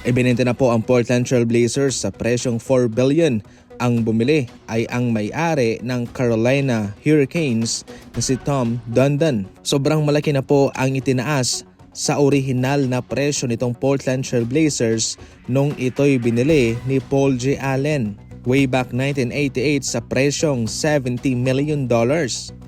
Ibinenta na po ang Portland Trail Blazers sa presyong $4 billion. Ang bumili ay ang may-ari ng Carolina Hurricanes na si Tom Dundon. Sobrang malaki na po ang itinaas sa orihinal na presyo nitong Portland Trail Blazers nung ito'y binili ni Paul J. Allen way back 1988 sa presyong $70 million.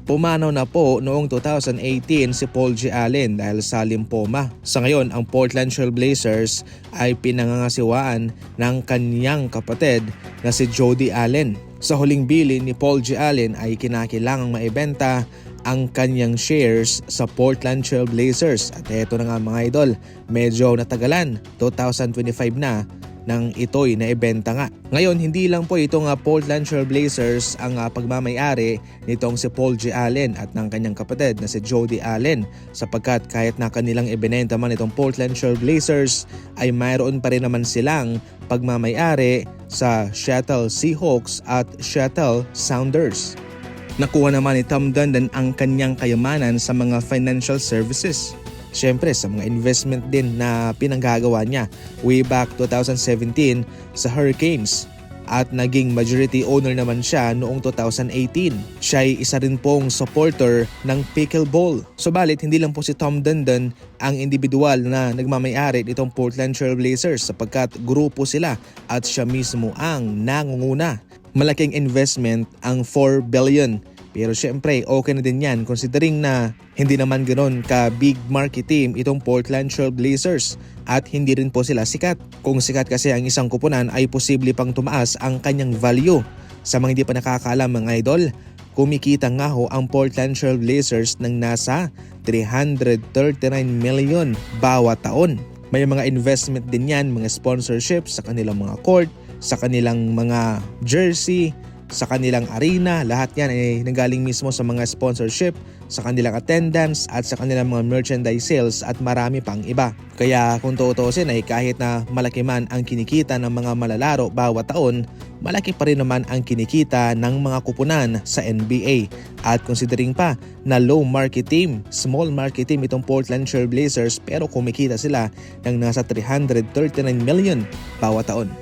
Pumanaw na po noong 2018 si Paul J. Allen dahil sa lymphoma. Sa ngayon, ang Portland Trail Blazers ay pinangangasiwaan ng kanyang kapatid na si Jody Allen. Sa huling bilin ni Paul J. Allen ay kinakailangang maibenta ang kanyang shares sa Portland Trail Blazers. At eto na nga mga idol, medyo natagalan, 2025 na nang ito'y naibenta nga. Ngayon, hindi lang po itong Portland Trail Blazers ang pagmamay-ari nitong si Paul J. Allen at ng kanyang kapatid na si Jody Allen, sapagkat kahit na kanilang ibinenta man itong Portland Trail Blazers ay mayroon pa rin naman silang pagmamay-ari sa Seattle Seahawks at Seattle Sounders. Nakuha naman ni Tom Dundon ang kanyang kayamanan sa mga financial services. Siyempre sa mga investment din na pinanggagawa niya way back 2017 sa Hurricanes at naging majority owner naman siya noong 2018. Siya ay isa rin pong supporter ng pickleball. Subalit hindi lang po si Tom Dundon ang individual na nagmamay-ari nitong Portland Trail Blazers sapagkat grupo sila at siya mismo ang nangunguna. Malaking investment ang $4 billion. Pero syempre okay na din yan considering na hindi naman ganoon ka big market team itong Portland Trail Blazers at hindi rin po sila sikat. Kung sikat kasi ang isang kupunan ay posible pang tumaas ang kanyang value. Sa mga hindi pa nakakaalam mga idol, kumikita nga ho ang Portland Trail Blazers ng nasa $339 million bawat taon. May mga investment din yan, mga sponsorship sa kanilang mga court, sa kanilang mga jersey, sa kanilang arena. Lahat yan ay nanggaling mismo sa mga sponsorship, sa kanilang attendance at sa kanilang mga merchandise sales at marami pang iba. Kaya kung tutuusin ay kahit na malaki man ang kinikita ng mga malalaro bawat taon, malaki pa rin naman ang kinikita ng mga kupunan sa NBA. At considering pa na low market team, small market team itong Portland Trail Blazers pero kumikita sila ng nasa $339 million bawat taon.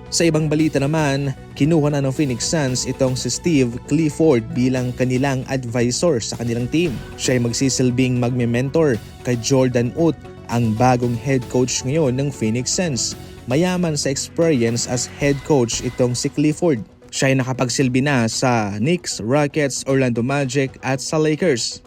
Sa ibang balita naman, kinuha na ng Phoenix Suns itong si Steve Clifford bilang kanilang advisor sa kanilang team. Siya ay magsisilbing magme-mentor kay Jordan Uth, ang bagong head coach ngayon ng Phoenix Suns. Mayaman sa experience as head coach itong si Clifford. Siya ay nakapagsilbi na sa Knicks, Rockets, Orlando Magic at sa Lakers.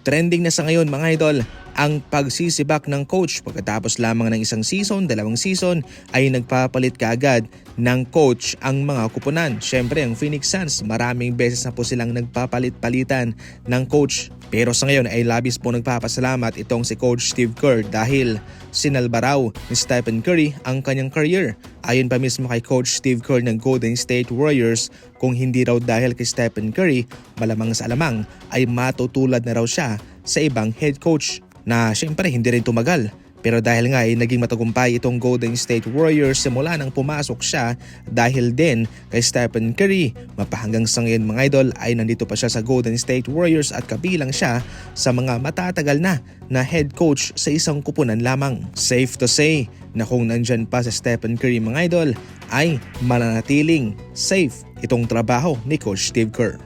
Trending na sa ngayon mga idol ang pagsisibak ng coach. Pagkatapos lamang ng isang season, dalawang season ay nagpapalit kaagad ng coach ang mga kupunan. Siyempre ang Phoenix Suns, maraming beses na po silang nagpapalit-palitan ng coach. Pero sa ngayon ay labis po nagpapasalamat itong si Coach Steve Kerr dahil sinalba raw ni Stephen Curry ang kanyang career. Ayon pa mismo kay Coach Steve Kerr ng Golden State Warriors, kung hindi raw dahil kay Stephen Curry, malamang sa alamang ay matutulad na raw siya sa ibang head coach na syempre hindi rin tumagal. Pero dahil nga ay naging matagumpay itong Golden State Warriors simula nang pumasok siya dahil din kay Stephen Curry, mapahanggang sa ngayon mga idol ay nandito pa siya sa Golden State Warriors at kabilang siya sa mga matatagal na head coach sa isang kupunan lamang. Safe to say na kung nandyan pa sa Stephen Curry mga idol ay mananatiling safe itong trabaho ni Coach Steve Kerr.